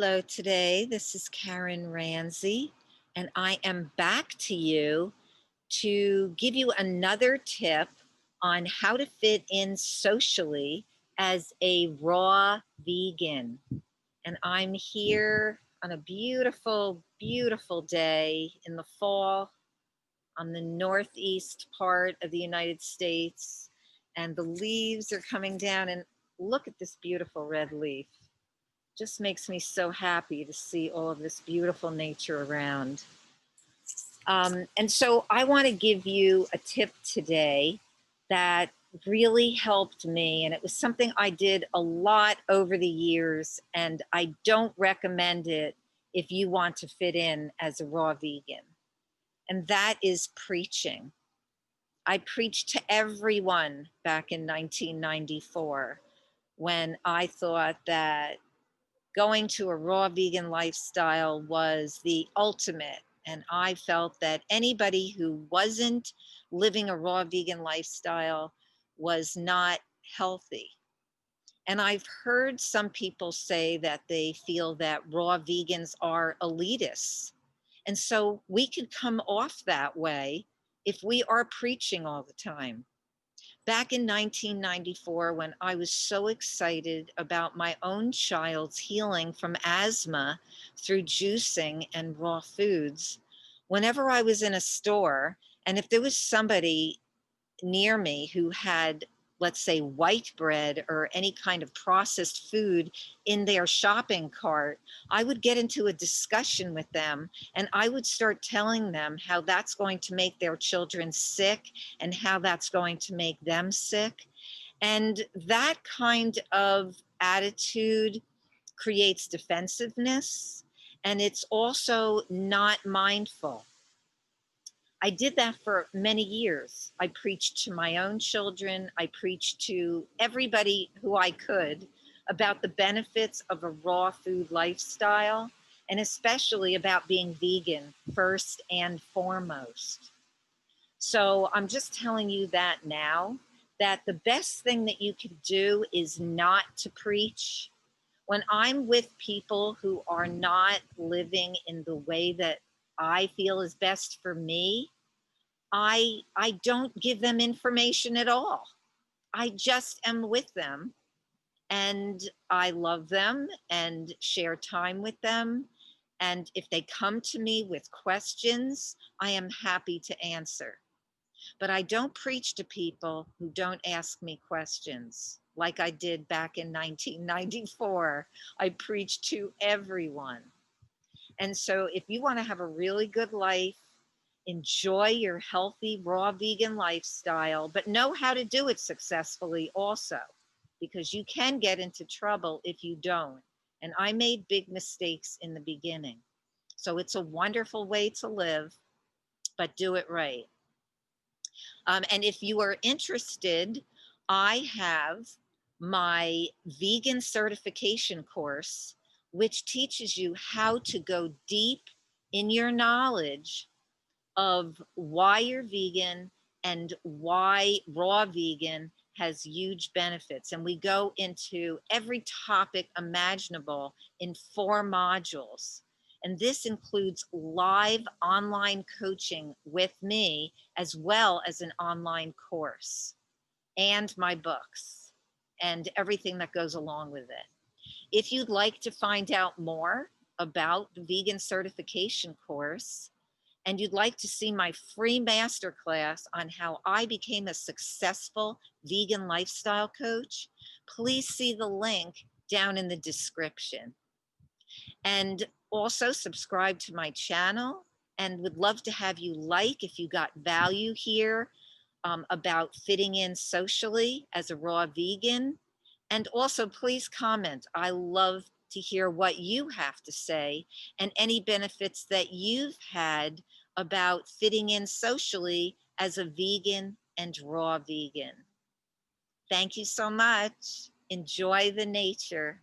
Hello today. This is Karen Ramsey, and I am back to you to give you another tip on how to fit in socially as a raw vegan. And I'm here on a beautiful, beautiful day in the fall on the northeast part of the United States. And the leaves are coming down, and look at this beautiful red leaf. Just makes me so happy to see all of this beautiful nature around. And so I want to give you a tip today that really helped me. And it was something I did a lot over the years, and I don't recommend it if you want to fit in as a raw vegan. And that is preaching. I preached to everyone back in 1994 when I thought that going to a raw vegan lifestyle was the ultimate. And I felt that anybody who wasn't living a raw vegan lifestyle was not healthy. And I've heard some people say that they feel that raw vegans are elitists. And so we could come off that way if we are preaching all the time. Back in 1994, when I was so excited about my own child's healing from asthma through juicing and raw foods, whenever I was in a store, and if there was somebody near me who had, let's say, white bread or any kind of processed food in their shopping cart, I would get into a discussion with them and I would start telling them how that's going to make their children sick and how that's going to make them sick. And that kind of attitude creates defensiveness, and it's also not mindful. I did that for many years. I preached to my own children. I preached to everybody who I could about the benefits of a raw food lifestyle, and especially about being vegan first and foremost. So I'm just telling you that now, that the best thing that you could do is not to preach. When I'm with people who are not living in the way that I feel is best for me, I don't give them information at all. I just am with them, and I love them and share time with them. And if they come to me with questions, I am happy to answer. But I don't preach to people who don't ask me questions like I did back in 1994. I preach to everyone. And so if you want to have a really good life, enjoy your healthy, raw vegan lifestyle, but know how to do it successfully also, because you can get into trouble if you don't. And I made big mistakes in the beginning. So it's a wonderful way to live, but do it right. And if you are interested, I have my vegan certification course, which teaches you how to go deep in your knowledge of why you're vegan and why raw vegan has huge benefits. And we go into every topic imaginable in 4 modules. And this includes live online coaching with me, as well as an online course and my books and everything that goes along with it. If you'd like to find out more about the vegan certification course, and you'd like to see my free masterclass on how I became a successful vegan lifestyle coach, please see the link down in the description. And also subscribe to my channel, and would love to have you like if you got value here about fitting in socially as a raw vegan. And also please comment. I love to hear what you have to say and any benefits that you've had about fitting in socially as a vegan and raw vegan. Thank you so much. Enjoy the nature.